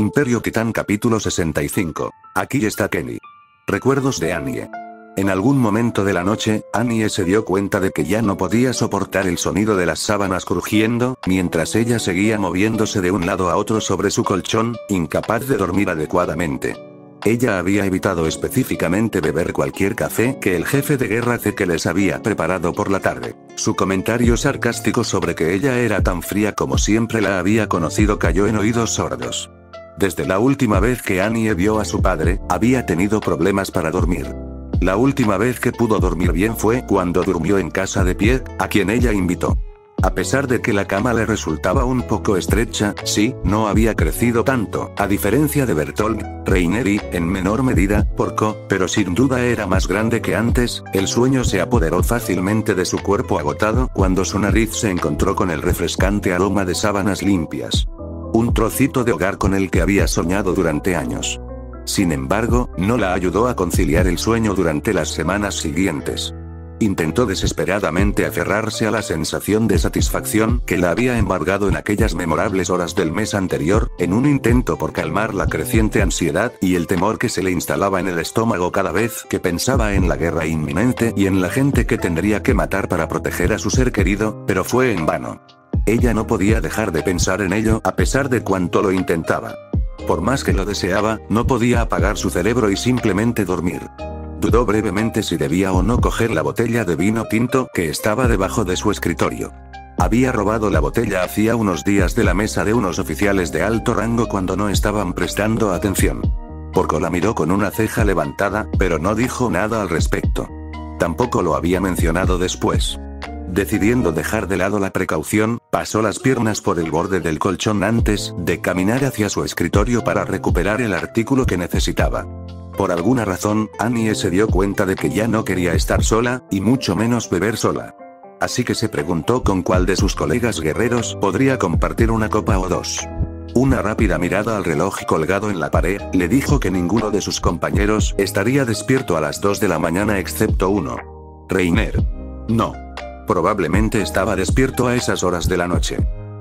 Imperio Titán capítulo 65. Aquí está Kenny. Recuerdos de Annie. En algún momento de la noche, Annie se dio cuenta de que ya no podía soportar el sonido de las sábanas crujiendo, mientras ella seguía moviéndose de un lado a otro sobre su colchón, incapaz de dormir adecuadamente. Ella había evitado específicamente beber cualquier café que el jefe de guerra C les había preparado por la tarde. Su comentario sarcástico sobre que ella era tan fría como siempre la había conocido cayó en oídos sordos. Desde la última vez que Annie vio a su padre, había tenido problemas para dormir. La última vez que pudo dormir bien fue cuando durmió en casa de Pierre, a quien ella invitó. A pesar de que la cama le resultaba un poco estrecha, sí, no había crecido tanto, a diferencia de Bertolt, Reiner y, en menor medida, Porco, pero sin duda era más grande que antes. El sueño se apoderó fácilmente de su cuerpo agotado cuando su nariz se encontró con el refrescante aroma de sábanas limpias. Un trocito de hogar con el que había soñado durante años. Sin embargo, no la ayudó a conciliar el sueño durante las semanas siguientes. Intentó desesperadamente aferrarse a la sensación de satisfacción que la había embargado en aquellas memorables horas del mes anterior, en un intento por calmar la creciente ansiedad y el temor que se le instalaba en el estómago cada vez que pensaba en la guerra inminente y en la gente que tendría que matar para proteger a su ser querido, pero fue en vano. Ella no podía dejar de pensar en ello a pesar de cuanto lo intentaba. Por más que lo deseaba, no podía apagar su cerebro y simplemente dormir. Dudó brevemente si debía o no coger la botella de vino tinto que estaba debajo de su escritorio. Había robado la botella hacía unos días de la mesa de unos oficiales de alto rango cuando no estaban prestando atención. Porco la miró con una ceja levantada, pero no dijo nada al respecto. Tampoco lo había mencionado después. Decidiendo dejar de lado la precaución, pasó las piernas por el borde del colchón antes de caminar hacia su escritorio para recuperar el artículo que necesitaba. Por alguna razón, Annie se dio cuenta de que ya no quería estar sola, y mucho menos beber sola. Así que se preguntó con cuál de sus colegas guerreros podría compartir una copa o dos. Una rápida mirada al reloj colgado en la pared, le dijo que ninguno de sus compañeros estaría despierto a las 2 de la mañana excepto uno. Reiner. No. Probablemente estaba despierto a esas horas de la noche.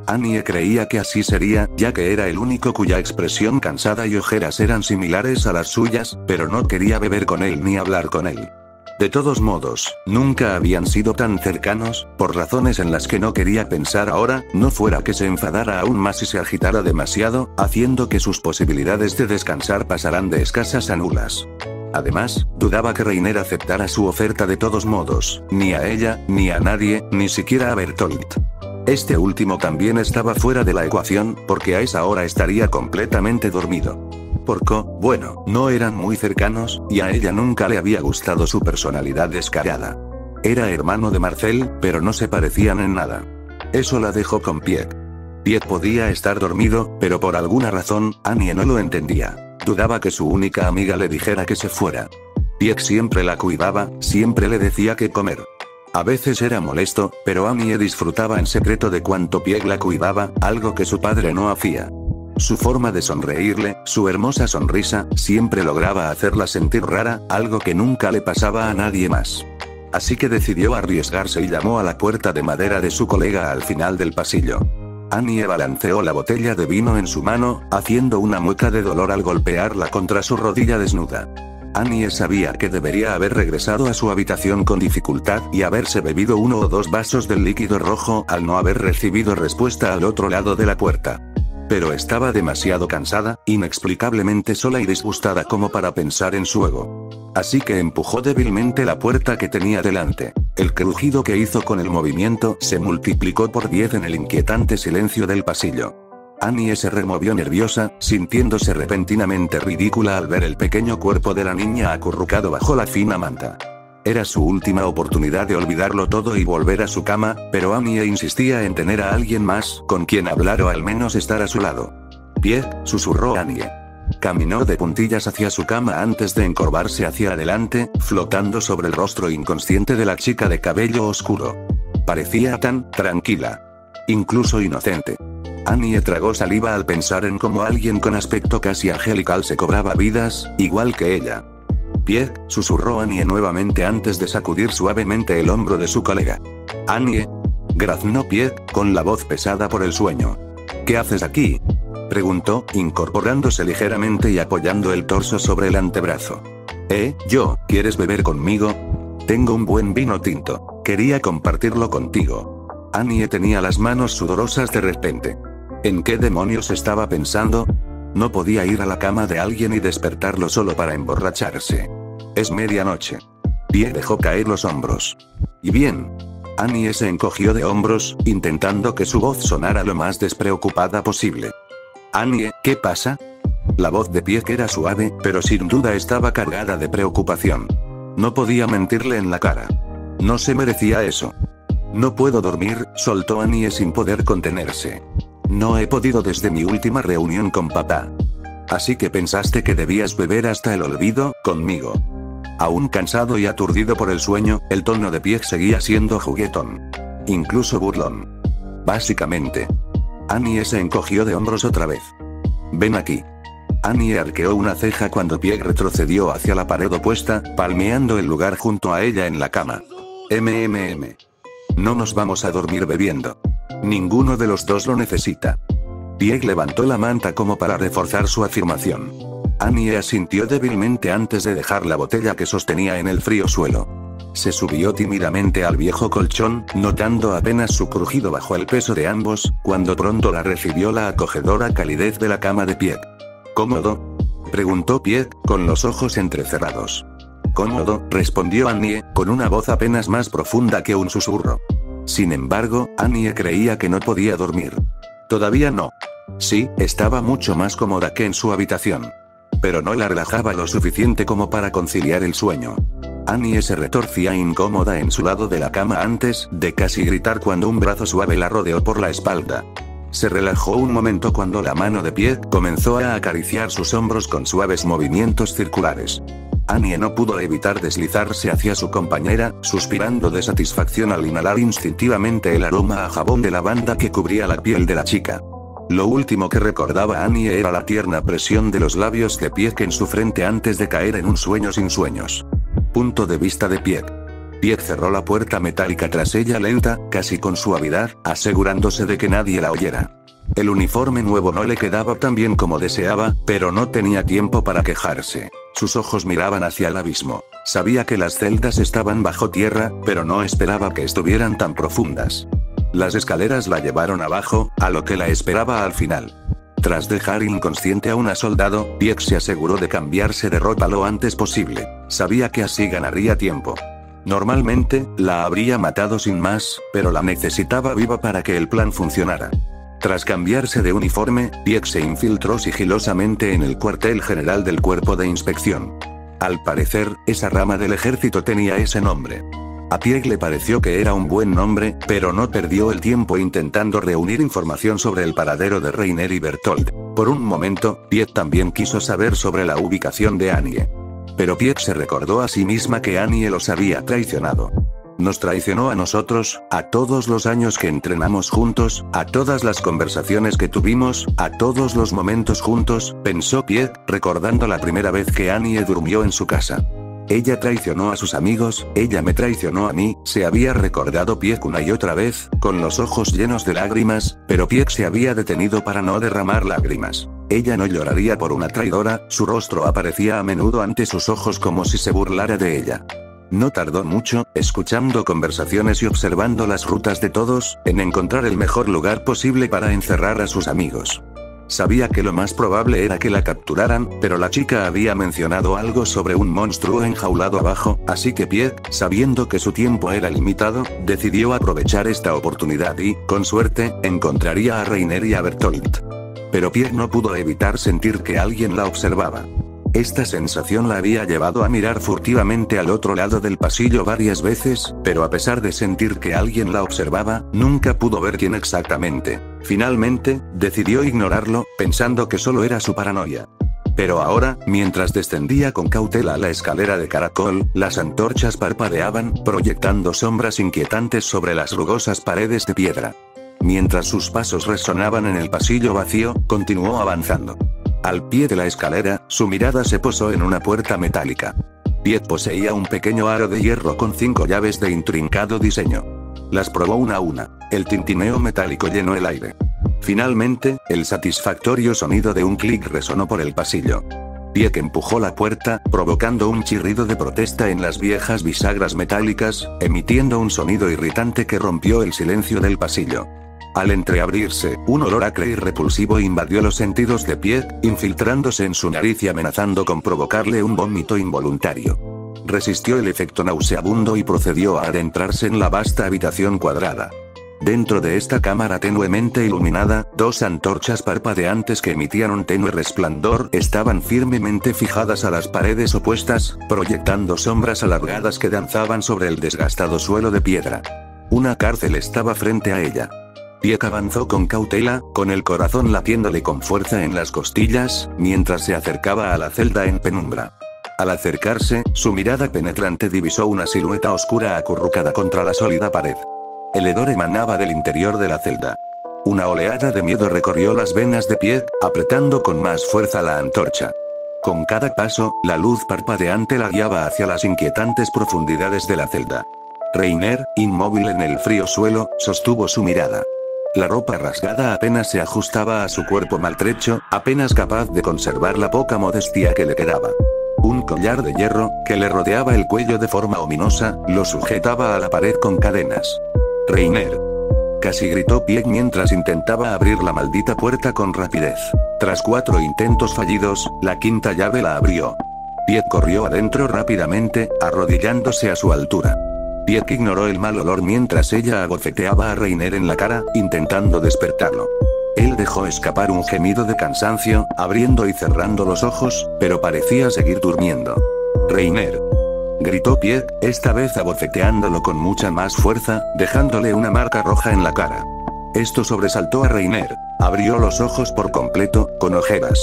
Annie creía que así sería, ya que era el único cuya expresión cansada y ojeras eran similares a las suyas, pero no quería beber con él ni hablar con él. De todos modos, nunca habían sido tan cercanos, por razones en las que no quería pensar ahora, no fuera que se enfadara aún más y se agitara demasiado, haciendo que sus posibilidades de descansar pasaran de escasas a nulas. Además, dudaba que Reiner aceptara su oferta de todos modos, ni a ella, ni a nadie, ni siquiera a Bertolt. Este último también estaba fuera de la ecuación, porque a esa hora estaría completamente dormido. Porco, bueno, no eran muy cercanos, y a ella nunca le había gustado su personalidad descarada. Era hermano de Marcel, pero no se parecían en nada. Eso la dejó con Pierre. Pierre podía estar dormido, pero por alguna razón, Annie no lo entendía. Dudaba que su única amiga le dijera que se fuera. Pierre siempre la cuidaba, siempre le decía qué comer. A veces era molesto, pero Annie disfrutaba en secreto de cuánto Pierre la cuidaba, algo que su padre no hacía. Su forma de sonreírle, su hermosa sonrisa, siempre lograba hacerla sentir rara, algo que nunca le pasaba a nadie más. Así que decidió arriesgarse y llamó a la puerta de madera de su colega al final del pasillo. Annie balanceó la botella de vino en su mano, haciendo una mueca de dolor al golpearla contra su rodilla desnuda. Annie sabía que debería haber regresado a su habitación con dificultad y haberse bebido 1 o 2 vasos del líquido rojo al no haber recibido respuesta al otro lado de la puerta. Pero estaba demasiado cansada, inexplicablemente sola y disgustada como para pensar en su ego. Así que empujó débilmente la puerta que tenía delante. El crujido que hizo con el movimiento se multiplicó por 10 en el inquietante silencio del pasillo. Annie se removió nerviosa, sintiéndose repentinamente ridícula al ver el pequeño cuerpo de la niña acurrucado bajo la fina manta. Era su última oportunidad de olvidarlo todo y volver a su cama, pero Annie insistía en tener a alguien más con quien hablar o al menos estar a su lado. Pierre, susurró Annie. Caminó de puntillas hacia su cama antes de encorvarse hacia adelante, flotando sobre el rostro inconsciente de la chica de cabello oscuro. Parecía tan tranquila. Incluso inocente. Annie tragó saliva al pensar en cómo alguien con aspecto casi angelical se cobraba vidas, igual que ella. Pierre, susurró Annie nuevamente antes de sacudir suavemente el hombro de su colega. Annie. Graznó Pierre, con la voz pesada por el sueño. ¿Qué haces aquí? Preguntó, incorporándose ligeramente y apoyando el torso sobre el antebrazo. ¿Quieres beber conmigo? Tengo un buen vino tinto. Quería compartirlo contigo. Annie tenía las manos sudorosas de repente. ¿En qué demonios estaba pensando? No podía ir a la cama de alguien y despertarlo solo para emborracharse. Es medianoche. Pie dejó caer los hombros. ¿Y bien? Annie se encogió de hombros, intentando que su voz sonara lo más despreocupada posible. Annie, ¿qué pasa? La voz de Pie era suave, pero sin duda estaba cargada de preocupación. No podía mentirle en la cara. No se merecía eso. No puedo dormir, soltó Annie sin poder contenerse. No he podido desde mi última reunión con papá. Así que pensaste que debías beber hasta el olvido, conmigo. Aún cansado y aturdido por el sueño, el tono de Pie seguía siendo juguetón. Incluso burlón. Básicamente. Annie se encogió de hombros otra vez. Ven aquí. Annie arqueó una ceja cuando Pie retrocedió hacia la pared opuesta, palmeando el lugar junto a ella en la cama. No nos vamos a dormir bebiendo. Ninguno de los dos lo necesita. Pie levantó la manta como para reforzar su afirmación. Annie asintió débilmente antes de dejar la botella que sostenía en el frío suelo. Se subió tímidamente al viejo colchón, notando apenas su crujido bajo el peso de ambos, cuando pronto la recibió la acogedora calidez de la cama de Pie. ¿Cómodo? Preguntó Pie, con los ojos entrecerrados. Cómodo, respondió Annie, con una voz apenas más profunda que un susurro. Sin embargo, Annie creía que no podía dormir. Todavía no. Sí, estaba mucho más cómoda que en su habitación. Pero no la relajaba lo suficiente como para conciliar el sueño. Annie se retorcía incómoda en su lado de la cama antes de casi gritar cuando un brazo suave la rodeó por la espalda. Se relajó un momento cuando la mano de Pie comenzó a acariciar sus hombros con suaves movimientos circulares. Annie no pudo evitar deslizarse hacia su compañera, suspirando de satisfacción al inhalar instintivamente el aroma a jabón de lavanda que cubría la piel de la chica. Lo último que recordaba Annie era la tierna presión de los labios de Pie en su frente antes de caer en un sueño sin sueños. Punto de vista de Pie. Pie cerró la puerta metálica tras ella lenta, casi con suavidad, asegurándose de que nadie la oyera. El uniforme nuevo no le quedaba tan bien como deseaba, pero no tenía tiempo para quejarse. Sus ojos miraban hacia el abismo. Sabía que las celdas estaban bajo tierra, pero no esperaba que estuvieran tan profundas. Las escaleras la llevaron abajo, a lo que la esperaba al final. Tras dejar inconsciente a una soldado, Pie se aseguró de cambiarse de ropa lo antes posible. Sabía que así ganaría tiempo. Normalmente, la habría matado sin más, pero la necesitaba viva para que el plan funcionara. Tras cambiarse de uniforme, Pie se infiltró sigilosamente en el cuartel general del cuerpo de inspección. Al parecer, esa rama del ejército tenía ese nombre. A Pie le pareció que era un buen nombre, pero no perdió el tiempo intentando reunir información sobre el paradero de Reiner y Bertold. Por un momento, Pie también quiso saber sobre la ubicación de Annie. Pero Pie se recordó a sí misma que Annie los había traicionado. Nos traicionó a nosotros, a todos los años que entrenamos juntos, a todas las conversaciones que tuvimos, a todos los momentos juntos, pensó Pie, recordando la primera vez que Annie durmió en su casa. Ella traicionó a sus amigos, ella me traicionó a mí, se había recordado Pie una y otra vez, con los ojos llenos de lágrimas, pero Pie se había detenido para no derramar lágrimas. Ella no lloraría por una traidora, su rostro aparecía a menudo ante sus ojos como si se burlara de ella. No tardó mucho, escuchando conversaciones y observando las rutas de todos, en encontrar el mejor lugar posible para encerrar a sus amigos. Sabía que lo más probable era que la capturaran, pero la chica había mencionado algo sobre un monstruo enjaulado abajo, así que Pie, sabiendo que su tiempo era limitado, decidió aprovechar esta oportunidad y, con suerte, encontraría a Reiner y a Bertolt. Pero Pie no pudo evitar sentir que alguien la observaba. Esta sensación la había llevado a mirar furtivamente al otro lado del pasillo varias veces, pero a pesar de sentir que alguien la observaba, nunca pudo ver quién exactamente. Finalmente, decidió ignorarlo, pensando que solo era su paranoia. Pero ahora, mientras descendía con cautela la escalera de caracol, las antorchas parpadeaban, proyectando sombras inquietantes sobre las rugosas paredes de piedra. Mientras sus pasos resonaban en el pasillo vacío, continuó avanzando. Al pie de la escalera, su mirada se posó en una puerta metálica. Pie poseía un pequeño aro de hierro con 5 llaves de intrincado diseño. Las probó una a una. El tintineo metálico llenó el aire. Finalmente, el satisfactorio sonido de un clic resonó por el pasillo. Pieck empujó la puerta, provocando un chirrido de protesta en las viejas bisagras metálicas, emitiendo un sonido irritante que rompió el silencio del pasillo. Al entreabrirse, un olor acre y repulsivo invadió los sentidos de Pieck, infiltrándose en su nariz y amenazando con provocarle un vómito involuntario. Resistió el efecto nauseabundo y procedió a adentrarse en la vasta habitación cuadrada. Dentro de esta cámara tenuemente iluminada, dos antorchas parpadeantes que emitían un tenue resplandor estaban firmemente fijadas a las paredes opuestas, proyectando sombras alargadas que danzaban sobre el desgastado suelo de piedra. Una cárcel estaba frente a ella. Pieck avanzó con cautela, con el corazón latiéndole con fuerza en las costillas, mientras se acercaba a la celda en penumbra. Al acercarse, su mirada penetrante divisó una silueta oscura acurrucada contra la sólida pared. El hedor emanaba del interior de la celda. Una oleada de miedo recorrió las venas de Pieck, apretando con más fuerza la antorcha. Con cada paso, la luz parpadeante la guiaba hacia las inquietantes profundidades de la celda. Reiner, inmóvil en el frío suelo, sostuvo su mirada. La ropa rasgada apenas se ajustaba a su cuerpo maltrecho, apenas capaz de conservar la poca modestia que le quedaba. Un collar de hierro, que le rodeaba el cuello de forma ominosa, lo sujetaba a la pared con cadenas. Reiner. Casi gritó Pieck mientras intentaba abrir la maldita puerta con rapidez. Tras 4 intentos fallidos, la quinta llave la abrió. Pieck corrió adentro rápidamente, arrodillándose a su altura. Pieck ignoró el mal olor mientras ella abofeteaba a Reiner en la cara, intentando despertarlo. Él dejó escapar un gemido de cansancio, abriendo y cerrando los ojos, pero parecía seguir durmiendo. Reiner. Gritó Pieck, esta vez abofeteándolo con mucha más fuerza, dejándole una marca roja en la cara. Esto sobresaltó a Reiner. Abrió los ojos por completo, con ojeras.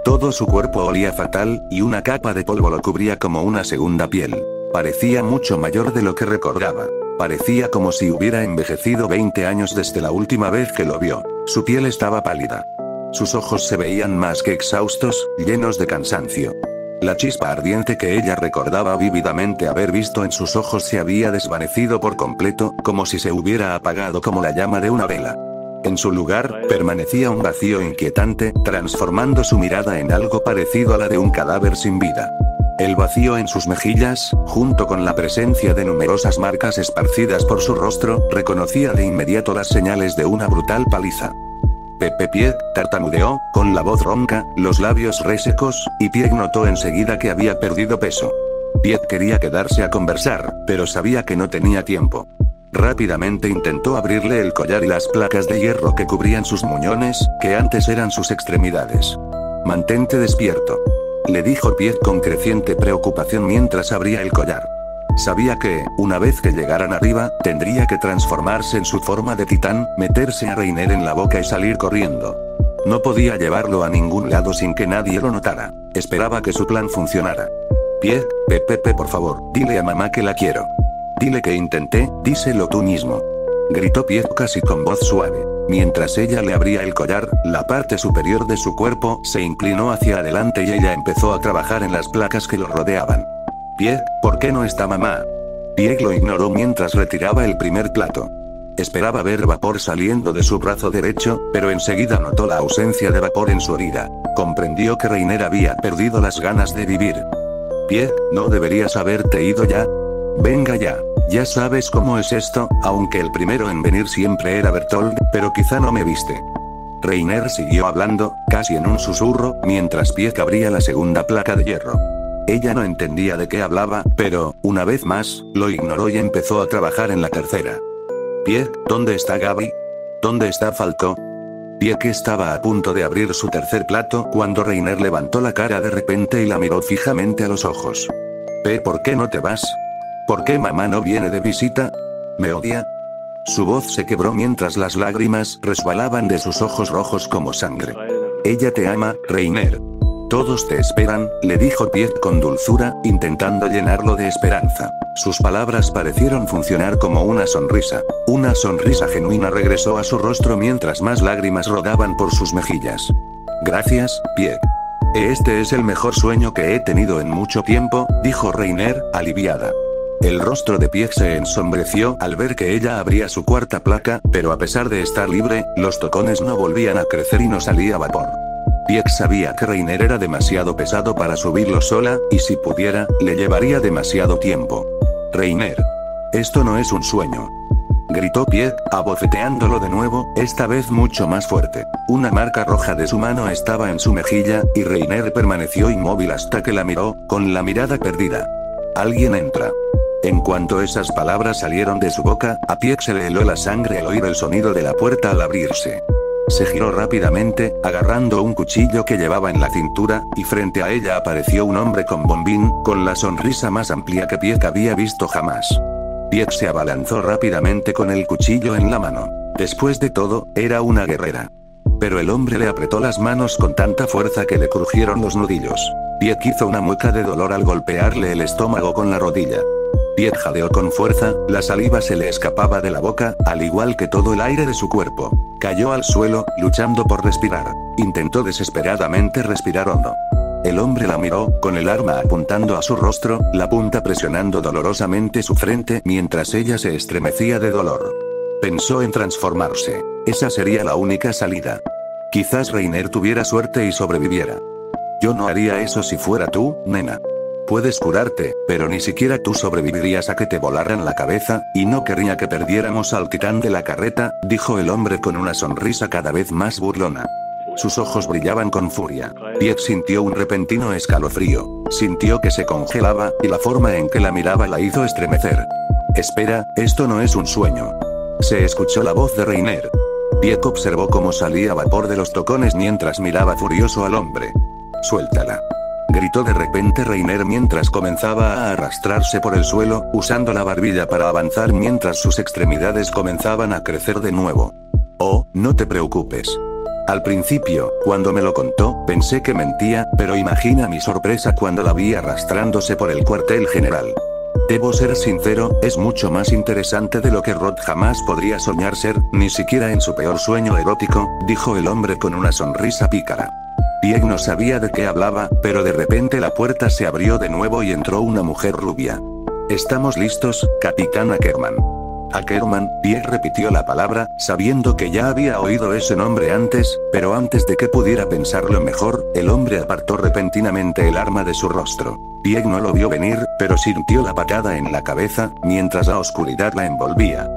Todo su cuerpo olía fatal, y una capa de polvo lo cubría como una segunda piel. Parecía mucho mayor de lo que recordaba. Parecía como si hubiera envejecido 20 años desde la última vez que lo vio. Su piel estaba pálida. Sus ojos se veían más que exhaustos, llenos de cansancio. La chispa ardiente que ella recordaba vívidamente haber visto en sus ojos se había desvanecido por completo, como si se hubiera apagado como la llama de una vela. En su lugar, permanecía un vacío inquietante, transformando su mirada en algo parecido a la de un cadáver sin vida. El vacío en sus mejillas, junto con la presencia de numerosas marcas esparcidas por su rostro, reconocía de inmediato las señales de una brutal paliza. Pieck tartamudeó, con la voz ronca, los labios resecos, y Pieck notó enseguida que había perdido peso. Pieck quería quedarse a conversar, pero sabía que no tenía tiempo. Rápidamente intentó abrirle el collar y las placas de hierro que cubrían sus muñones, que antes eran sus extremidades. Mantente despierto, le dijo Pieck con creciente preocupación mientras abría el collar. Sabía que, una vez que llegaran arriba, tendría que transformarse en su forma de titán, meterse a Reiner en la boca y salir corriendo. No podía llevarlo a ningún lado sin que nadie lo notara. Esperaba que su plan funcionara. Pieck, por favor, dile a mamá que la quiero. Dile que intenté, díselo tú mismo. Gritó Pieck casi con voz suave. Mientras ella le abría el collar, la parte superior de su cuerpo se inclinó hacia adelante y ella empezó a trabajar en las placas que lo rodeaban. Pieck, ¿por qué no está mamá? Pieck lo ignoró mientras retiraba el primer plato. Esperaba ver vapor saliendo de su brazo derecho, pero enseguida notó la ausencia de vapor en su herida. Comprendió que Reiner había perdido las ganas de vivir. Pieck, ¿no deberías haberte ido ya? Venga ya. Ya sabes cómo es esto, aunque el primero en venir siempre era Bertold, pero quizá no me viste. Reiner siguió hablando, casi en un susurro, mientras Pieck abría la segunda placa de hierro. Ella no entendía de qué hablaba, pero, una vez más, lo ignoró y empezó a trabajar en la tercera. Pieck, ¿dónde está Gaby? ¿Dónde está Falco? Pieck estaba a punto de abrir su tercer plato cuando Reiner levantó la cara de repente y la miró fijamente a los ojos. ¿Por qué no te vas? ¿Por qué mamá no viene de visita? ¿Me odia? Su voz se quebró mientras las lágrimas resbalaban de sus ojos rojos como sangre. Ella te ama, Reiner. Todos te esperan, le dijo Pieck con dulzura, intentando llenarlo de esperanza. Sus palabras parecieron funcionar como una sonrisa. Una sonrisa genuina regresó a su rostro mientras más lágrimas rodaban por sus mejillas. Gracias, Pieck. Este es el mejor sueño que he tenido en mucho tiempo, dijo Reiner, aliviada. El rostro de Pieck se ensombreció al ver que ella abría su cuarta placa, pero a pesar de estar libre, los tocones no volvían a crecer y no salía vapor. Pieck sabía que Reiner era demasiado pesado para subirlo sola, y si pudiera, le llevaría demasiado tiempo. Reiner. Esto no es un sueño. Gritó Pieck, abofeteándolo de nuevo, esta vez mucho más fuerte. Una marca roja de su mano estaba en su mejilla, y Reiner permaneció inmóvil hasta que la miró, con la mirada perdida. Alguien entra. En cuanto esas palabras salieron de su boca, a Pieck se le heló la sangre al oír el sonido de la puerta al abrirse. Se giró rápidamente, agarrando un cuchillo que llevaba en la cintura, y frente a ella apareció un hombre con bombín, con la sonrisa más amplia que Pieck había visto jamás. Pieck se abalanzó rápidamente con el cuchillo en la mano. Después de todo, era una guerrera. Pero el hombre le apretó las manos con tanta fuerza que le crujieron los nudillos. Pieck hizo una mueca de dolor al golpearle el estómago con la rodilla. Pieck jadeó con fuerza, la saliva se le escapaba de la boca, al igual que todo el aire de su cuerpo. Cayó al suelo, luchando por respirar. Intentó desesperadamente respirar hondo. El hombre la miró, con el arma apuntando a su rostro, la punta presionando dolorosamente su frente mientras ella se estremecía de dolor. Pensó en transformarse. Esa sería la única salida. Quizás Reiner tuviera suerte y sobreviviera. Yo no haría eso si fuera tú, nena. Puedes curarte, pero ni siquiera tú sobrevivirías a que te volaran la cabeza, y no querría que perdiéramos al titán de la carreta, dijo el hombre con una sonrisa cada vez más burlona. Sus ojos brillaban con furia. Pieck sintió un repentino escalofrío. Sintió que se congelaba, y la forma en que la miraba la hizo estremecer. Espera, esto no es un sueño. Se escuchó la voz de Reiner. Pieck observó cómo salía vapor de los tocones mientras miraba furioso al hombre. Suéltala. Gritó de repente Reiner mientras comenzaba a arrastrarse por el suelo, usando la barbilla para avanzar mientras sus extremidades comenzaban a crecer de nuevo. Oh, no te preocupes. Al principio, cuando me lo contó, pensé que mentía, pero imagina mi sorpresa cuando la vi arrastrándose por el cuartel general. Debo ser sincero, es mucho más interesante de lo que Rod jamás podría soñar ser, ni siquiera en su peor sueño erótico, dijo el hombre con una sonrisa pícara. Pieck no sabía de qué hablaba, pero de repente la puerta se abrió de nuevo y entró una mujer rubia. Estamos listos, Capitán Ackerman. Ackerman, Pieck repitió la palabra, sabiendo que ya había oído ese nombre antes, pero antes de que pudiera pensarlo mejor, el hombre apartó repentinamente el arma de su rostro. Pieck no lo vio venir, pero sintió la patada en la cabeza, mientras la oscuridad la envolvía.